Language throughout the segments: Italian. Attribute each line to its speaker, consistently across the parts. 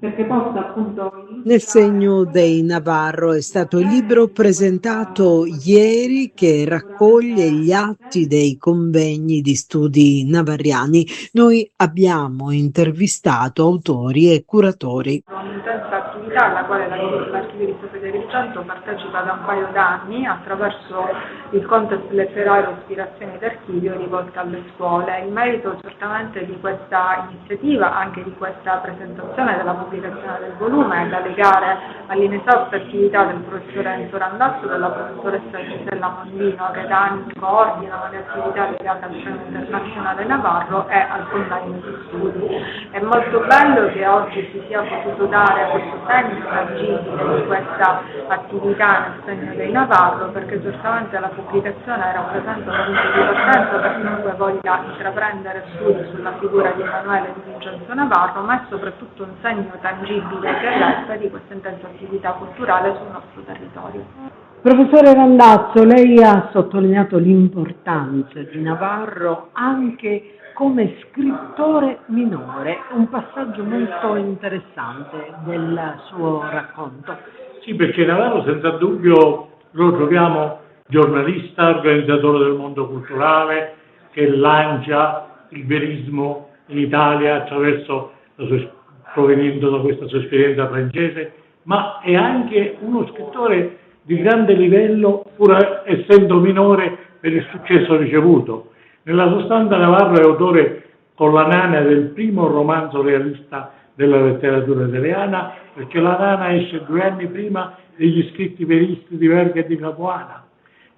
Speaker 1: perché possa appunto
Speaker 2: Nel
Speaker 1: illustrare
Speaker 2: segno dei Navarro è stato il libro presentato ieri che raccoglie gli atti dei convegni di studi navarriani. Noi abbiamo intervistato autori e curatori.
Speaker 1: un'intensa attività alla quale l'archivio Federico Cento partecipa da un paio d'anni attraverso il contest letterario Ispirazioni d'archivio rivolta alle scuole. Il merito certamente di questa iniziativa, anche di questa presentazione della pubblicazione del volume, è da legare all'inesausta attività del professore Enzo Randazzo e della professoressa Gisella Mondino, che da anni coordinano le attività legate al Centro Internazionale Navarro e al convegno di studi. È molto bello che oggi si sia potuto dare questo segno tangibile di questa attività nel segno dei Navarro, perché certamente la pubblicazione rappresenta un punto di partenza per chiunque voglia intraprendere studi sulla figura di Emanuele di Vincenzo Navarro, ma è soprattutto un segno tangibile che resta di questa intensa attività culturale sul nostro territorio.
Speaker 3: Professore Randazzo, lei ha sottolineato l'importanza di Navarro anche come scrittore minore, un passaggio molto interessante del suo racconto.
Speaker 4: Sì, perché Navarro senza dubbio lo troviamo giornalista, organizzatore del mondo culturale, che lancia il verismo in Italia attraverso provenendo da questa sua esperienza francese, ma è anche uno scrittore di grande livello, pur essendo minore per il successo ricevuto. Nella sostanza Navarro è autore con la Nana del primo romanzo realista della letteratura italiana, perché la Nana esce 2 anni prima degli scritti veristi di Verga e di Capuana,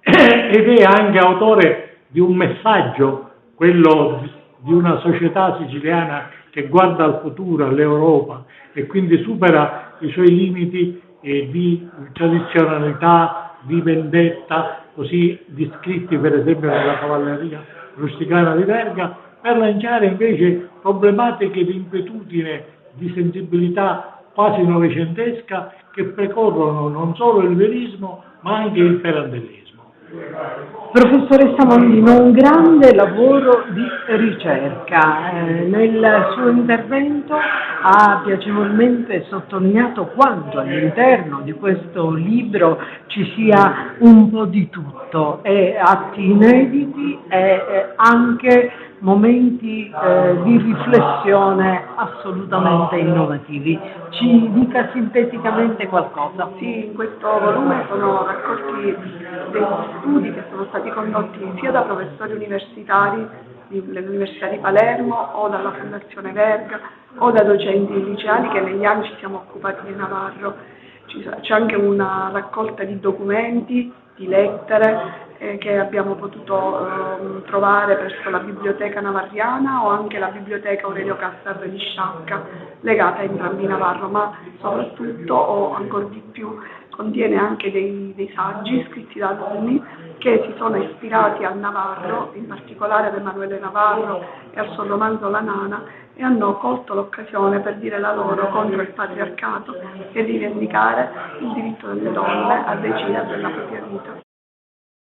Speaker 4: ed è anche autore di un messaggio, quello di una società siciliana che guarda al futuro, all'Europa, e quindi supera i suoi limiti di tradizionalità, di vendetta, così descritti per esempio nella cavalleria rusticana di Verga, per lanciare invece problematiche di inquietudine, di sensibilità quasi novecentesca che precorrono non solo il verismo ma anche il perandellismo.
Speaker 3: Professoressa Mondino, un grande lavoro di ricerca. Nel suo intervento ha piacevolmente sottolineato quanto all'interno di questo libro ci sia un po' di tutto, e atti inediti e anche momenti di riflessione assolutamente innovativi. Ci dica sinteticamente qualcosa.
Speaker 1: Sì, in questo volume sono raccolti degli studi che sono stati condotti sia da professori universitari dell'Università di Palermo o dalla Fondazione Verga o da docenti liceali che negli anni ci siamo occupati di Navarro. C'è anche una raccolta di documenti, di lettere che abbiamo potuto trovare presso la Biblioteca Navarriana o anche la Biblioteca Aurelio Cassav di Sciacca, legata a entrambi Navarro, ma soprattutto o ancora di più contiene anche dei saggi scritti da alunni che si sono ispirati al Navarro, in particolare ad Emanuele Navarro e al suo romanzo La Nana, e hanno colto l'occasione per dire la loro contro il patriarcato e rivendicare il diritto delle donne a decidere della propria vita.